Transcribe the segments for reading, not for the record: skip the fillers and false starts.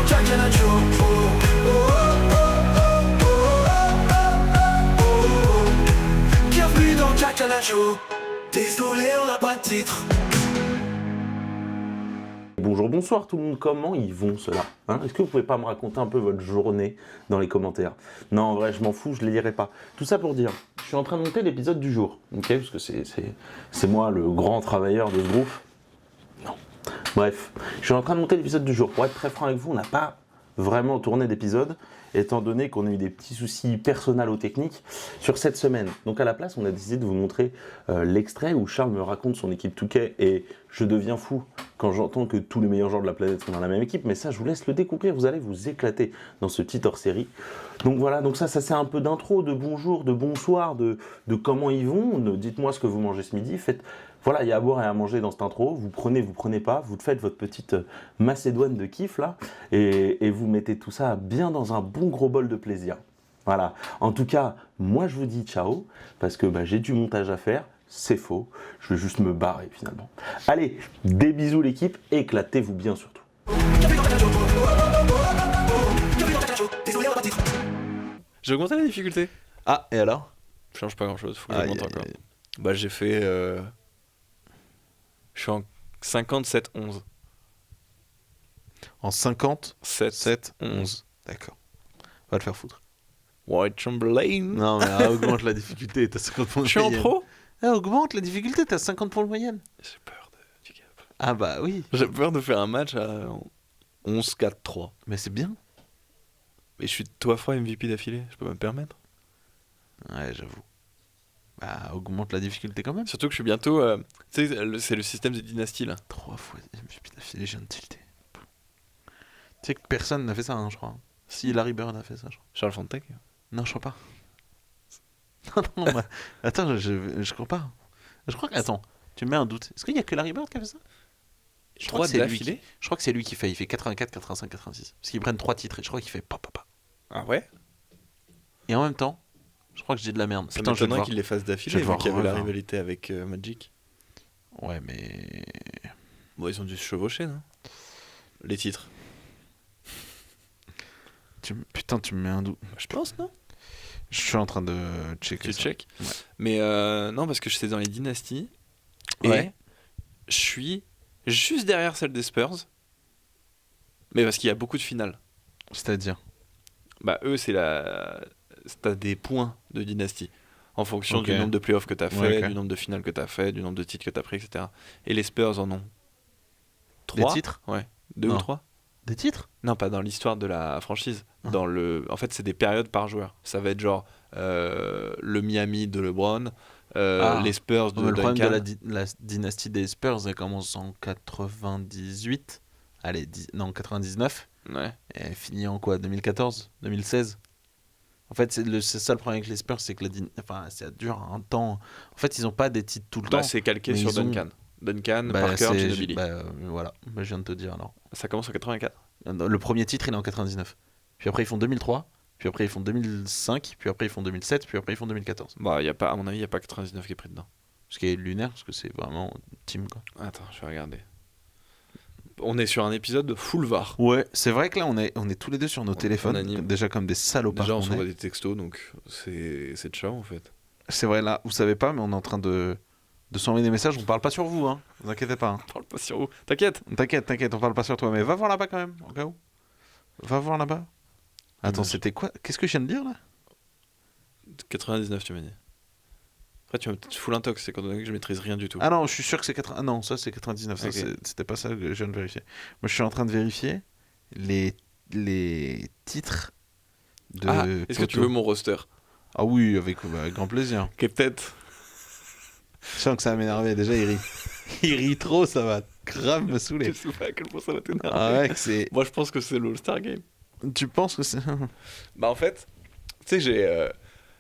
Jack and Joe. Bienvenue dans Jack and Joe. Désolé, on n'a pas de titre. Bonjour, bonsoir tout le monde, comment ils vont ceux-là Est-ce que vous pouvez pas me raconter un peu votre journée dans les commentaires? Non, en vrai, je m'en fous, je les lirai pas. Tout ça pour dire, je suis en train de monter l'épisode du jour, ok? Parce que c'est moi le grand travailleur de ce groupe. Non. Bref, je suis en train de monter l'épisode du jour. Pour être très franc avec vous, on n'a pas vraiment tourné d'épisode, étant donné qu'on a eu des petits soucis personnalo-techniques sur cette semaine. Donc à la place, on a décidé de vous montrer l'extrait où Charles me raconte son équipe Touquet et je deviens fou quand j'entends que tous les meilleurs joueurs de la planète sont dans la même équipe, mais ça je vous laisse le découvrir, vous allez vous éclater dans ce petit hors-série. Donc voilà, donc ça c'est un peu d'intro, de bonjour, de bonsoir, de comment ils vont, dites-moi ce que vous mangez ce midi, voilà, il y a à boire et à manger dans cette intro, vous prenez pas, vous faites votre petite macédoine de kiff là, et vous mettez tout ça bien dans un bon gros bol de plaisir. Voilà, en tout cas, moi je vous dis ciao, parce que j'ai du montage à faire, c'est faux, je vais juste me barrer finalement. Allez, des bisous l'équipe, éclatez-vous bien surtout. J'ai augmenté la difficulté. Ah, et alors? Je change pas grand chose, faut que j'augmente encore. J'ai fait. Je suis en 57-11. En 50, 7, 11. D'accord. Va le faire foutre. White Chamberlain. Non, mais augmente la difficulté, t'as 50 points de Je suis en moyenne. pro. Augmente la difficulté, t'as 50 points de moyenne. J'ai peur du gap. Ah bah oui. J'ai peur de faire un match à 11-4-3. Mais c'est bien. Et je suis 3 fois MVP d'affilée, je peux me permettre. Ouais, j'avoue. Bah, augmente la difficulté quand même. Surtout que je suis bientôt. Tu sais, c'est le système des dynasties là. 3 fois MVP d'affilée, j'ai un tilté. Tu sais que personne n'a fait ça, je crois. Si, Larry Bird a fait ça, je crois. Charles Fontec. Non, je crois pas. Non, bah, attends, je crois pas. Je crois que... Attends, tu me mets un doute. Est-ce qu'il y a que Larry Bird qui a fait ça? Je crois que c'est lui qui... Je crois que c'est lui qui fait. Il fait 84, 85, 86. Parce qu'ils prennent 3 titres et je crois qu'il fait papa. Ah ouais? Et en même temps, je crois que je dis de la merde. Ça m'étonnerait qu'il les fasse d'affilée, vu qu'il y avait la revoir. rivalité avec Magic. Ouais, mais... Bon, ils ont dû se chevaucher, non? Les titres. Putain, tu me mets un doute. Je pense, non? Je suis en train de checker. Tu ça. check? Ouais. Mais non, parce que je sais dans les dynasties. Ouais. Et je suis juste derrière celle des Spurs. Mais parce qu'il y a beaucoup de finales. C'est-à-dire? Bah, eux, t'as des points de dynastie. En fonction du nombre de playoffs que t'as fait, du nombre de finales que t'as fait, du nombre de titres que t'as pris, etc. Et les Spurs en ont 3. Des titres? Ouais. 2 ou 3. Des titres? Non, pas dans l'histoire de la franchise. En fait, c'est des périodes par joueur. Ça va être genre le Miami de LeBron, les Spurs de Duncan. Le problème de la dynastie des Spurs, elle commence en 98. Allez, 99. Ouais. Et elle finit en quoi? 2014? 2016? En fait, c'est ça le problème avec les Spurs, c'est que ça dure un temps. En fait, ils n'ont pas des titres tout le temps. C'est calqué sur Duncan. Duncan, Parker, Ginobili. Voilà, je viens de te dire alors. Ça commence en 84. Le premier titre, il est en 99. Puis après, ils font 2003. Puis après, ils font 2005. Puis après, ils font 2007. Puis après, ils font 2014. Bah, à mon avis, il n'y a pas 99 qui est pris dedans. Ce qui est lunaire, parce que c'est vraiment team, quoi. Attends, je vais regarder. On est sur un épisode de full VAR. Ouais, c'est vrai que là, on est tous les deux sur nos téléphones. Déjà comme des salopards. Déjà, on s'envoie des textos, donc c'est ciao, en fait. C'est vrai, là, vous savez pas, mais on est en train de s'envoyer des messages. On parle pas sur vous, vous inquiétez pas. On parle pas sur vous. T'inquiète, on parle pas sur toi. Mais va voir là-bas quand même, au cas où. Va voir là-bas. Attends, c'était quoi? Qu'est-ce que je viens de dire là? 99, tu m'as dit. Après, tu m'as peut-être full intox, c'est quand on dit que je maîtrise rien du tout. Ah non, je suis sûr que c'est 80. Ah non, ça c'est 99. Okay. Ça, c'était pas ça que je viens de vérifier. Moi, je suis en train de vérifier les titres de. Ah, est-ce que tu veux mon roster? Ah oui, avec grand plaisir. Ok, peut-être. Je sens que ça va m'énerver. Déjà, il rit. Il rit trop, ça va grave me saouler. Je sais pas à quel point ça va t'énerver. Ah ouais, c'est... Moi, je pense que c'est l'All-Star Game. Tu penses que c'est... Bah, en fait, tu sais,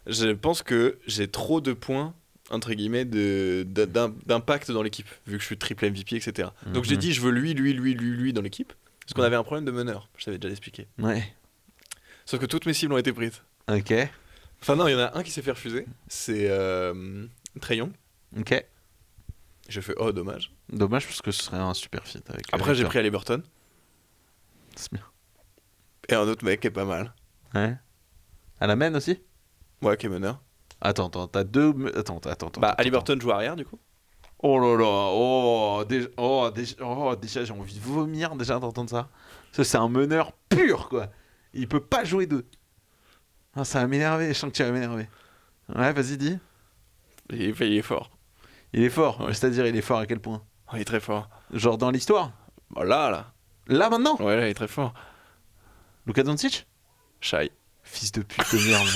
je pense que j'ai trop de points, entre guillemets, d'impact dans l'équipe, vu que je suis triple MVP, etc. Donc, j'ai dit, je veux lui dans l'équipe, parce qu'on avait un problème de meneur. Je t'avais déjà expliqué. Ouais. Sauf que toutes mes cibles ont été prises. Ok. Enfin, non, il y en a un qui s'est fait refuser. C'est Trae Young. Ok. J'ai fait, oh, dommage. Dommage, parce que ce serait un super fit avec. Après, j'ai pris Haliburton. C'est bien. Et un autre mec qui est pas mal. Ouais. À la main aussi. Ouais, qui est meneur. Attends, t'as deux. Attends. Bah, attends. Haliburton joue arrière, du coup. Oh là là, déjà j'ai envie de vomir déjà d'entendre ça. Ça c'est un meneur pur quoi. Il peut pas jouer deux. Ah, ça va m'énerver, je sens que tu vas m'énerver. Ouais, vas-y dis. Il est fort. Il est fort, Ouais. c'est-à-dire il est fort à quel point? Il est très fort. Genre dans l'histoire? Bah, là. Là maintenant? Ouais, là, il est très fort. Luka Doncic? Shai. Fils de pute de merde.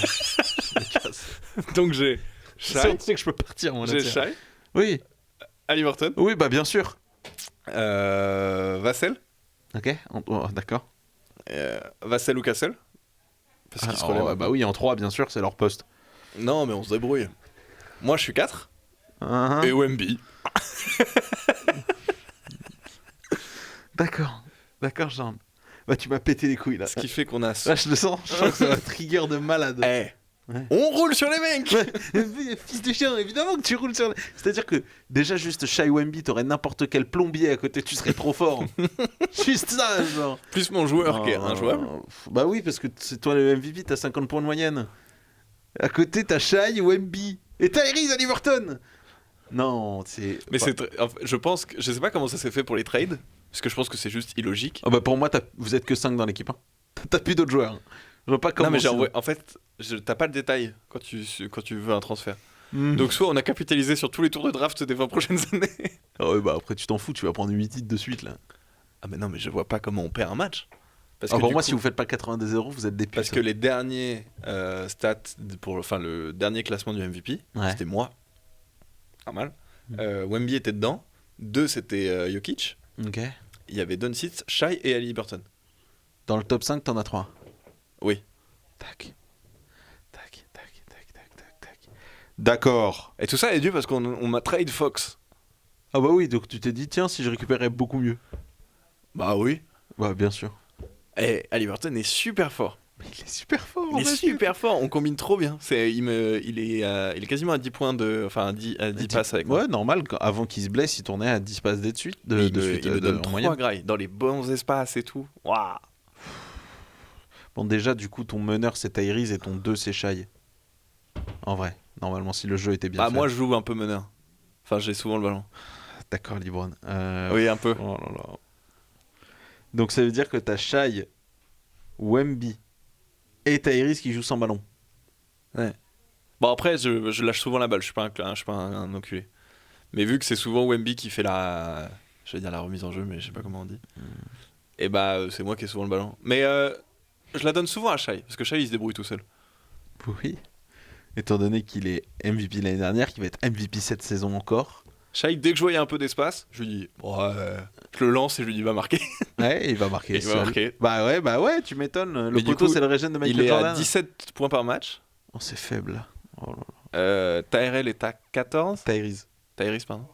Donc j'ai Ça, Shai. tu sais que je peux partir moi J'ai là-dessus. Shai. Oui, Haliburton. oui bah bien sûr. Vassell. Ok, d'accord. Vassell ou Cassel. Parce qu'ils se relèvent. Bah oui, en 3 bien sûr, c'est leur poste. Non, mais on se débrouille. Moi, je suis 4. Hein. Et Wemby. D'accord, Jean. Bah tu m'as pété les couilles là. Ce qui fait qu'on a... Là je le sens, je sens que ça va trigger de malade. Eh, Ouais. on roule sur les mecs. Fils de chien, évidemment que tu roules sur les... C'est-à-dire que déjà juste Shai Wemby, t'aurais n'importe quel plombier à côté, tu serais trop fort. Juste ça, genre. Plus mon joueur qui est injouable. Bah oui, parce que c'est toi le MVP, t'as 50 points de moyenne. À côté, t'as Shai Wemby. Et Tyrese Haliburton. Non, c'est... Mais je pense que... Je sais pas comment ça s'est fait pour les trades. Parce que je pense que c'est juste illogique. Ah bah pour moi, vous êtes que 5 dans l'équipe. Hein. T'as plus d'autres joueurs. Je vois pas comment... Non, mais sinon. en fait, t'as pas le détail quand tu veux un transfert. Hmm. Donc soit on a capitalisé sur tous les tours de draft des 20 prochaines années. Ah ouais, bah après tu t'en fous, tu vas prendre 8 titres de suite là. Ah mais non, mais je vois pas comment on perd un match. Parce Ah, que pour du moi, coup- si vous faites pas 82-0, vous êtes des putes. Parce que les derniers stats, le dernier classement du MVP, Ouais. c'était moi. Pas mal. Wemby était dedans. 2, c'était Jokic. Ok. Il y avait Doncic, Shai et Haliburton. Dans le top 5, t'en as 3. Oui. Tac. D'accord. Et tout ça est dû parce qu'on m'a trade Fox. Ah bah oui, donc tu t'es dit, tiens, si je récupérais beaucoup mieux. Bah oui. Bah bien sûr. Et Haliburton est super fort. Mais il est super fort. Il est super fort, on combine trop bien. Il est quasiment à 10 points de. Enfin, à 10 passes avec moi. Ouais, normal. Avant qu'il se blesse, il tournait à 10 passes de suite. Il me donne en 3 moyenne. grailles dans les bons espaces et tout. Waouh. Bon, déjà, du coup, ton meneur, c'est Tyrese et ton 2, c'est Shai. En vrai, normalement, si le jeu était bien Ah, fait. moi je joue un peu meneur. Enfin, j'ai souvent le ballon. D'accord, Libron. Oui, un peu. Oh là là. Donc ça veut dire que t'as Shai, Wemby et Tyrese qui jouent sans ballon. Bon, après, je lâche souvent la balle. Je suis pas un enculé. Mais vu que c'est souvent Wemby qui fait je vais dire la remise en jeu, mais je sais pas comment on dit. Et bah, c'est moi qui ai souvent le ballon. Mais je la donne souvent à Shai, parce que Shai il se débrouille tout seul. Oui. Étant donné qu'il est MVP l'année dernière, qu'il va être MVP cette saison encore. Shai, dès que je voyais un peu d'espace, je lui dis, je le lance et je lui dis, va marquer. Ouais, il va marquer. Il va seul. marquer. Bah ouais, tu m'étonnes. Le Mais du poteau, coup, c'est le régène de Michael Il est Jordan. à 17 points par match. Oh, c'est faible. Oh là là. Tyrell est à 14. Tyrese. Tyrese, pardon.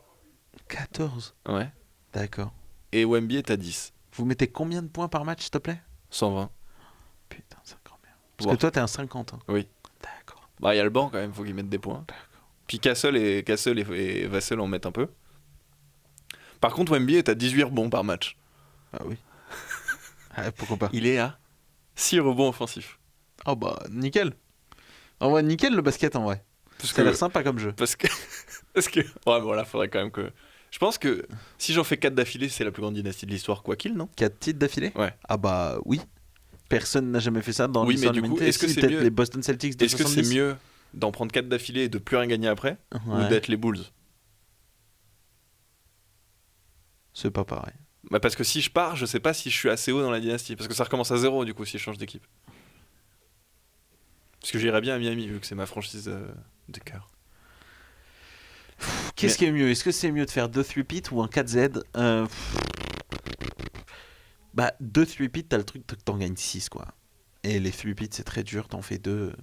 14. Ouais. D'accord. Et Wemby est à 10. Vous mettez combien de points par match, s'il te plaît? 120. Putain, c'est encore bien. Parce Wow. que toi, t'es un 50. Hein. Oui. D'accord. Bah, il y a le banc quand même, faut qu'ils mettent des points. Puis Castle et Vassell en mettent un peu. Par contre, Wemby est à 18 rebonds par match. Bah oui. Ah, pourquoi pas? Il est à 6 rebonds offensifs. Oh bah, nickel. En vrai, nickel le basket en vrai. Parce Ça a l'air sympa comme jeu. Parce que. Ouais, voilà, faudrait quand même que. Je pense que si j'en fais 4 d'affilée, c'est la plus grande dynastie de l'histoire, quoi qu'il, non? 4 titres d'affilée? Ouais. Ah bah oui. Personne n'a jamais fait ça dans Oui, mais l'histoire de du coup, l'humanité. est-ce que Si, c'est peut-être mieux- les Boston Celtics de Est-ce que 70. c'est mieux d'en prendre 4 d'affilée et de plus rien gagner après? Ou Ouais. d'être les Bulls? C'est pas pareil. Bah parce que si je pars, je sais pas si je suis assez haut dans la dynastie. Parce que ça recommence à 0 du coup si je change d'équipe. Parce que j'irais bien à Miami vu que c'est ma franchise de cœur. Qu'est-ce qui est mieux? Est-ce que c'est mieux de faire 2 3-peat ou un 4Z? Bah 2 3-peat, t'as le truc que t'en gagnes 6 quoi. Et les 3-peat c'est très dur, t'en fais 2.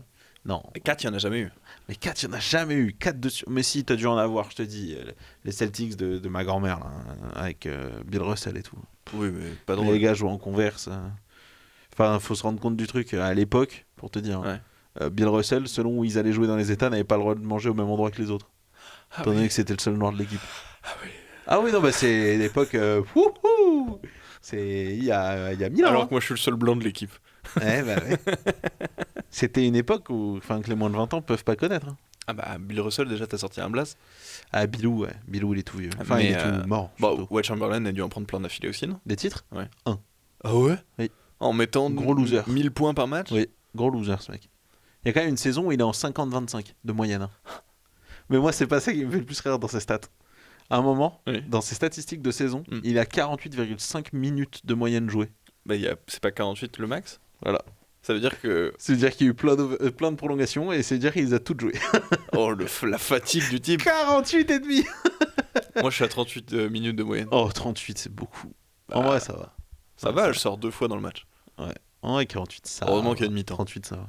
Non. Et 4, il y en a jamais eu. Mais 4, il n'y en a jamais eu. 4 dessus. Mais si, t'as dû en avoir, je te dis. Les Celtics de ma grand-mère, là, avec Bill Russell et tout. Oui, mais pas Les drôle. gars jouent en converse. Enfin, faut se rendre compte du truc. À l'époque, pour te dire, Ouais. Bill Russell, selon où ils allaient jouer dans les États, n'avait pas le droit de manger au même endroit que les autres. Étant donné que c'était le seul noir de l'équipe. Ah oui, non, bah c'est l'époque. Wouhou Il y a 1000 ans. Alors hein. que moi, je suis le seul blanc de l'équipe. Ouais, bah ouais. C'était une époque où, que les moins de 20 ans peuvent pas connaître. Hein. Ah bah, Bill Russell, déjà, t'as sorti un blaze. Ah, Bilou, ouais. Bilou, il est tout vieux. Enfin, Mais, il est tout mort. Bon, surtout. Will Chamberlain a dû en prendre plein d'affilée aussi, non? Des titres Ah ouais? Oui. En mettant Gros loser. 1000 points par match? Oui, gros loser, ce mec. Il y a quand même une saison où il est en 50-25 de moyenne. Hein. Mais moi, c'est pas ça qui me fait le plus rire dans ses stats. À un moment, Oui. dans ses statistiques de saison, il a 48,5 minutes de moyenne jouée. Bah, c'est pas 48 le max? Voilà. Ça veut dire que... C'est-à-dire qu'il y a eu plein de prolongations et c'est-à-dire qu'il les a toutes jouées. Oh, la fatigue du type. 48 et demi. Moi, je suis à 38 minutes de moyenne. Oh, 38, c'est beaucoup. En vrai, ça va. Ça va, je sors 2 fois dans le match. En vrai, 48, ça Heureusement va. qu'il y a une mi-temps. 38, ça va.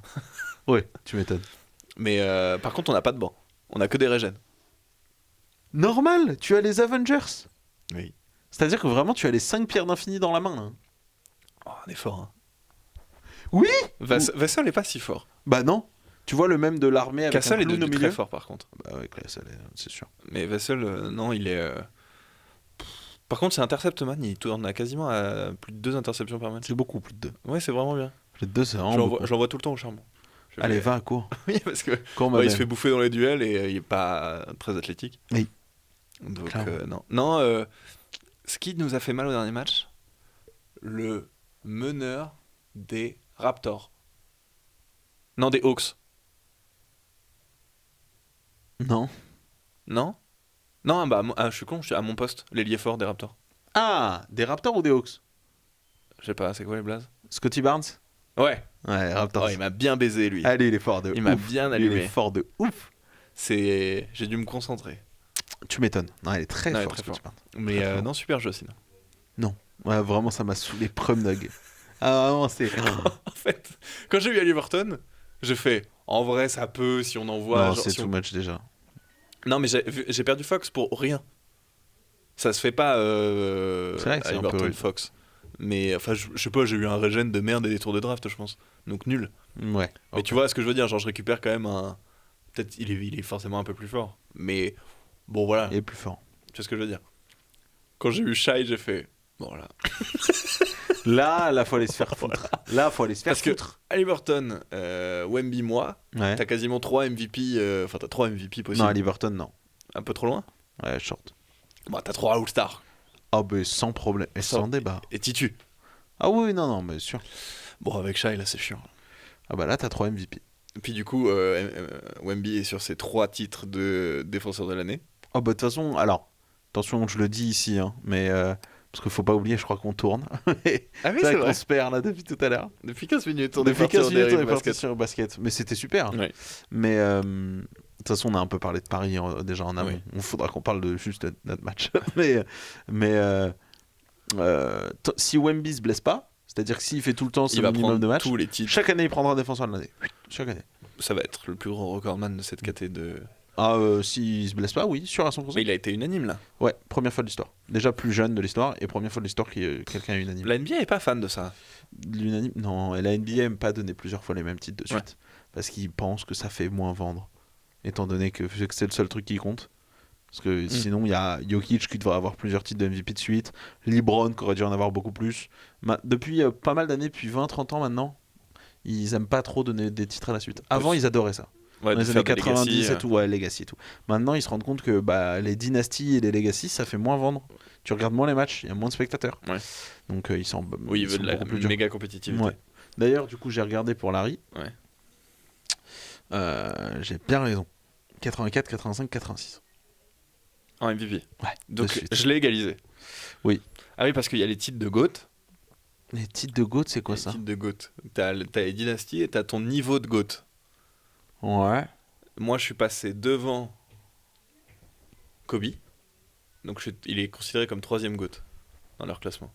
Ouais, tu m'étonnes. Mais par contre, on n'a pas de banc. On a que des régènes. Normal, tu as les Avengers. Oui. C'est-à-dire que vraiment, tu as les 5 pierres d'infini dans la main. Là. Oh, on est fort, hein. Oui. Vassal est pas si fort. Bah non. Tu vois le même de l'armée avec Cassel un est clown au devenu milieu. très fort, par contre. Bah ouais, Cassel, c'est sûr. Mais Vassal, non, il est... Par contre, c'est Intercept Man, il tourne à quasiment à plus de 2 interceptions par match. C'est beaucoup, plus de 2. Ouais, c'est vraiment bien. Plus de 2, c'est vraiment beaucoup. Je l'envoie tout le temps au charbon. Allez, va, cours. Oui, parce que Cours, ma il belle. se fait bouffer dans les duels et il est pas très athlétique. Oui. Donc, Clairement. non. Ce qui nous a fait mal au dernier match, le meneur des Raptors. Non, des Hawks. Non. Non? Non, bah, je suis con, je suis à mon poste, l'ailier fort des Raptors. Ah, des Raptors ou des Hawks? Je sais pas, c'est quoi les blazes? Scotty Barnes? Ouais. Ouais, Raptors. Oh, il m'a bien baisé, lui. Allez, il est fort de Il ouf. m'a bien Il allumé. est fort de ouf. J'ai dû me concentrer. Tu m'étonnes. Non, il est très Non, il est fort, très Scotty fort. Barnes. Mais Très fort. non, super jeu, sinon. Ouais, vraiment, ça m'a saoulé. Prumnug. Ah, vraiment, c'est... En fait, quand j'ai eu Halliburton, j'ai fait, en vrai, ça peut, si on envoie... non, genre, c'est si too on- much déjà. Non, mais j'ai perdu Fox pour rien. Ça se fait pas, C'est vrai que c'est un peu Halliburton rude. Fox. Mais, enfin, je sais pas, j'ai eu un régène de merde et des tours de draft, je pense. Donc nul. Ouais. Mais ok. tu vois ce que je veux dire, genre je récupère quand même un... Peut-être il est forcément un peu plus fort. Mais, bon voilà, Il est plus fort. tu vois ce que je veux dire. Quand j'ai eu Shai, j'ai fait... Bon là. Là, faut aller se faire foutre. Là, faut aller se faire Parce que foutre. Halliburton, Wemby, moi, Ouais. t'as quasiment 3 MVP, enfin t'as 3 MVP possibles. Non, Halliburton, non. Un peu trop loin. Ouais, short. Bah t'as 3 All-Stars. Ah, bah, sans problème. Et sans débat. Et Titu. Ah oui, non, mais sûr. Bon, avec Shai, là, c'est chiant. Ah bah là, t'as 3 MVP. Et puis du coup, Wemby est sur ses 3 titres de défenseur de l'année. Oh bah de toute façon, alors, attention, je le dis ici, hein, mais... parce qu'il faut pas oublier, je crois qu'on tourne. Ah oui, c'est vrai qu'on se perd là depuis tout à l'heure. Depuis 15 minutes, on est Depuis parti 15 en minutes, on dérive est parti basket. sur le basket. Mais c'était super. Ouais. Mais de toute façon, on a un peu parlé de Paris déjà en amont. Oui. Il faudra qu'on parle de juste de notre match. Si Wemby se blesse pas, c'est-à-dire que s'il fait tout le temps ce Il va minimum prendre de matchs, tous les titres. chaque année il prendra un défenseur de l'année. Chaque année. Ça va être le plus grand recordman de cette caté de... Ah, s'il se blesse pas, oui, sûr à 100%. Mais il a été unanime là. Ouais, première fois de l'histoire. Déjà plus jeune de l'histoire et première fois de l'histoire que quelqu'un est unanime. La NBA est pas fan de ça. L'unanime, non, et la NBA aime pas donner plusieurs fois les mêmes titres de suite. Ouais. Parce qu'ils pensent que ça fait moins vendre. Étant donné que c'est le seul truc qui compte. Parce que sinon, il y a Jokic qui devrait avoir plusieurs titres de MVP de suite. LeBron qui aurait dû en avoir beaucoup plus. Depuis pas mal d'années, depuis 20-30 ans maintenant, ils aiment pas trop donner des titres à la suite. Avant, ils adoraient ça. Ouais, Dans de les faire années des 90 legacy, et tout, ouais, Legacy et tout. Maintenant, ils se rendent compte que les dynasties et les Legacy, ça fait moins vendre. Tu regardes moins les matchs, il y a moins de spectateurs. Ouais. Donc, ils sont, Oui, il ils veut sont de la beaucoup plus durs. méga compétitivité. Ouais. D'ailleurs, du coup, j'ai regardé pour Larry. Ouais. J'ai bien raison. 84, 85, 86. En MVP. Ouais. Donc de suite. je l'ai égalisé. Oui. Ah oui, parce qu'il y a les titres de GOAT. Les titres de GOAT, c'est quoi Les ça? titres de GOAT. T'as les dynasties et t'as ton niveau de GOAT. Ouais. Moi, je suis passé devant Kobe. Donc il est considéré comme 3ème GOAT dans leur classement.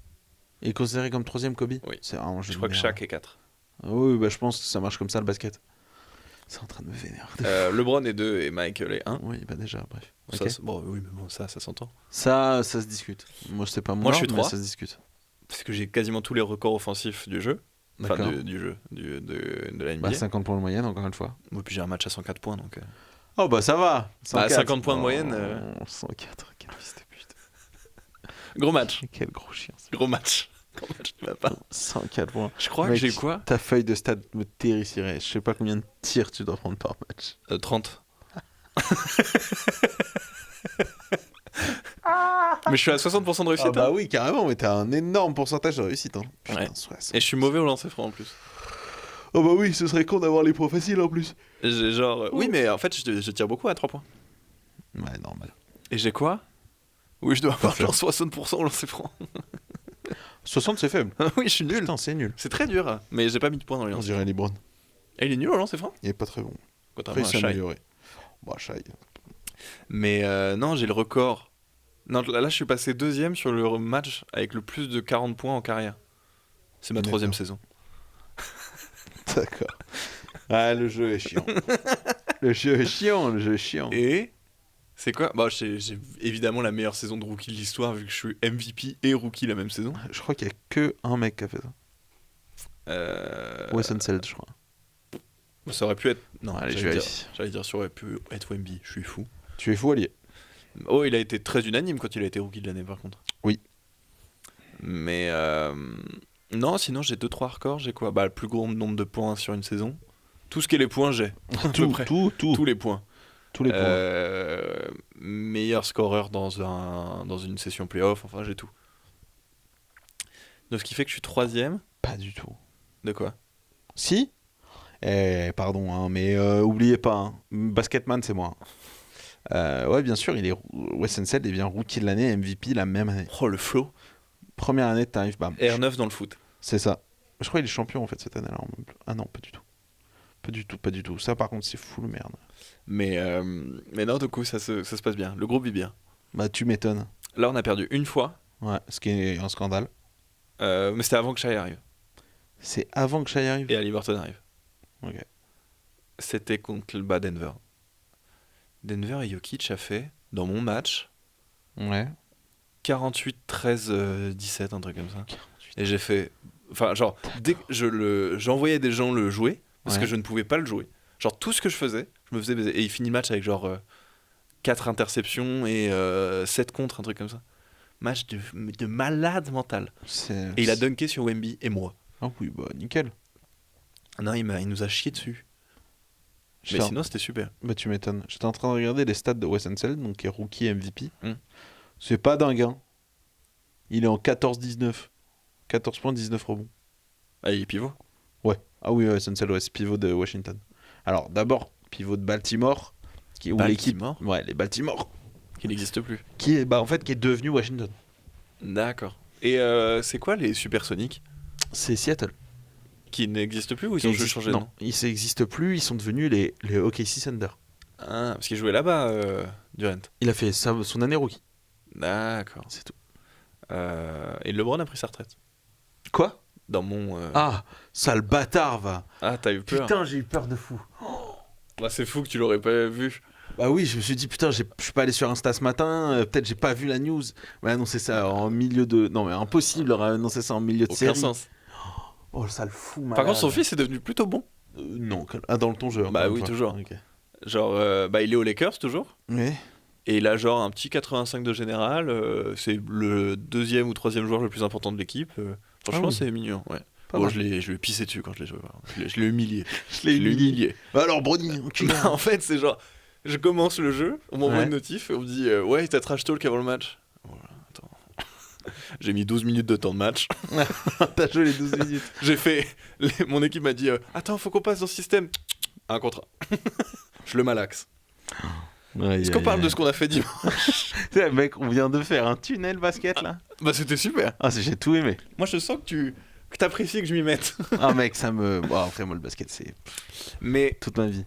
Il est considéré comme 3ème Kobe? Oui. C'est vraiment Je crois que Shaq est 4. Oui, bah, je pense que ça marche comme ça le basket. C'est en train de me vénérer. LeBron est 2 et Michael est 1. Oui, bah déjà, bref. Ça, Ok. bon, oui, mais bon, ça s'entend. Ça se discute. Moi, c'est pas mon Moi, je ordre, suis mais 3. ça se discute. Parce que j'ai quasiment tous les records offensifs du jeu. Enfin, D'accord. du jeu, de la NBA. Bah, 50 points de moyenne, encore une fois. Et puis j'ai un match à 104 points, donc... Oh, bah ça va. 104. 50 points de moyenne, 104, quel fils de pute. Gros match. Quel gros chien. Ça. Gros match. match ne va pas. 104 points. Je crois Mec, que j'ai quoi Ta feuille de stade me terrifierait. Je sais pas combien de tirs tu dois prendre par match. 30. Mais je suis à 60% de réussite. Ah bah hein. oui, carrément, mais t'as un énorme pourcentage de réussite. Hein. Putain, Ouais. 60. Et je suis mauvais au lancer franc en plus. Oh bah oui, ce serait con d'avoir les points faciles en plus. J'ai genre. Oui, mais en fait, je tire beaucoup à 3 points. Ouais, normal. Et j'ai quoi Oui, je dois avoir Parfait. genre 60% au lancer franc. 60 c'est faible. Oui, je suis nul. Putain, c'est nul. C'est très dur, mais j'ai pas mis de points dans les On lancers. dirait LeBron. Et il est nul au lancer franc Il est pas très bon. Après, Contrairement il à s'est Shai. amélioré. Bah, Shai. Mais non, j'ai le record. Non, là, je suis passé 2ème sur le match avec le plus de 40 points en carrière. C'est ma D'accord. 3ème saison. D'accord. Ah, le jeu est chiant. Le jeu est chiant. Et c'est quoi Bah, j'ai évidemment la meilleure saison de rookie de l'histoire vu que je suis MVP et rookie la même saison. Je crois qu'il y a que un mec qui a fait ça. Wes Unseld, je crois. Ça aurait pu être. Non, Allez, je j'allais dire, vérifie. j'allais dire ça aurait pu être Wemby. Je suis fou. Tu es fou, allié. Oh, il a été très unanime quand il a été rookie de l'année, par contre. Oui. Mais non, sinon j'ai 2-3 records. J'ai quoi Bah, le plus gros nombre de points sur une saison. Tout ce qui est les points, j'ai. À peu près. Tout. Tous les points. Tous les points. Meilleur scoreur dans une session playoff. Enfin, j'ai tout. Donc, ce qui fait que je suis 3ème. Pas du tout. De quoi Si pardon, hein, mais oubliez pas, hein, Basketman, c'est moi. Ouais, bien sûr, Wes Unseld devient rookie de l'année, MVP la même année. Oh, le flow. Première année, t'arrives, bam. R9 dans le foot. C'est ça. Je crois qu'il est champion en fait cette année-là. Ah non, pas du tout. Pas du tout. Ça, par contre, c'est full merde. Mais non, du coup, ça se passe bien. Le groupe vit bien. Bah, tu m'étonnes. Là, on a perdu une fois. Ouais, ce qui est un scandale. Mais c'était avant que Shai arrive. C'est avant que Shai arrive. Et Haliburton arrive. Ok. C'était contre le bas Denver. Denver et Jokic a fait, dans mon match, Ouais. 48, 13, 17, un truc comme ça. Et j'ai fait... Enfin, genre, dès que j'envoyais des gens le jouer, parce Ouais. que je ne pouvais pas le jouer. Genre, tout ce que je faisais, je me faisais baiser. Et il finit le match avec genre 4 interceptions et 7 contre, un truc comme ça. Match de malade mental. Et il a dunké sur Wemby et moi. Ah oui, bah nickel. Non, il nous a chié dessus. Mais sinon, c'était super. Bah tu m'étonnes. J'étais en train de regarder les stats de Wes Unseld, donc qui est rookie MVP. C'est pas dingue, hein. Il est en 14-19. 14 points, 19 rebonds. Ah, il est pivot. Ouais. Ah oui, Wes Unseld, ouais, c'est pivot de Washington. Alors d'abord, pivot de Baltimore. Où l'équipe... Baltimore Ouais, les Baltimore. Qui n'existe plus. Qui est, en fait, qui est devenu Washington. D'accord. Et c'est quoi les Supersonics C'est Seattle. qui n'existent plus ou ils ont juste changé de Non, nom ils n'existent plus, ils sont devenus les OKC Thunder. Ah, parce qu'il jouait là-bas, Durant. Il a fait son année rookie. D'accord. C'est tout. Et LeBron a pris sa retraite. Quoi? Dans mon. Ah, sale bâtard, va. Ah, t'as eu peur. Putain, j'ai eu peur de fou. Bah, c'est fou que tu l'aurais pas vu. Bah oui, je me suis dit, putain, je suis pas allé sur Insta ce matin, peut-être j'ai pas vu la news. Ouais, annoncé ça en milieu de... Non, mais impossible leur annoncer ça en milieu de Aucun série. sens. Oh, ça le fout, malade. Par contre, son fils est devenu plutôt bon. Non, dans le ton jeu. Bah encore oui, une fois. toujours. Ok. Genre, bah, il est aux Lakers toujours. Oui. Et il a genre un petit 85 de général. C'est le 2e ou 3e joueur le plus important de l'équipe. Franchement, Ah oui. c'est mignon. Ouais. Pas Bon, mal. je lui ai pissé dessus quand je l'ai joué. Je l'ai humilié. Je l'ai humilié. humilié. Bah alors, Brony, tu Non, en fait, c'est genre, je commence le jeu, on m'envoie Ouais. une notif, et on me dit ouais, il t'a trash talk avant le match. Voilà, attends. J'ai mis 12 minutes de temps de match. T'as joué les 12 minutes. J'ai fait. Mon équipe m'a dit attends, faut qu'on passe dans ce système. Un contrat. Je le malaxe. Est-ce qu'on parle de ce qu'on a fait dimanche? Mec, on vient de faire un tunnel basket là. Bah, c'était super. Ah, j'ai tout aimé. Moi, je sens que t'apprécies que je m'y mette. Ah, mec, ça me. Bon, après, moi, le basket, c'est Mais toute ma vie.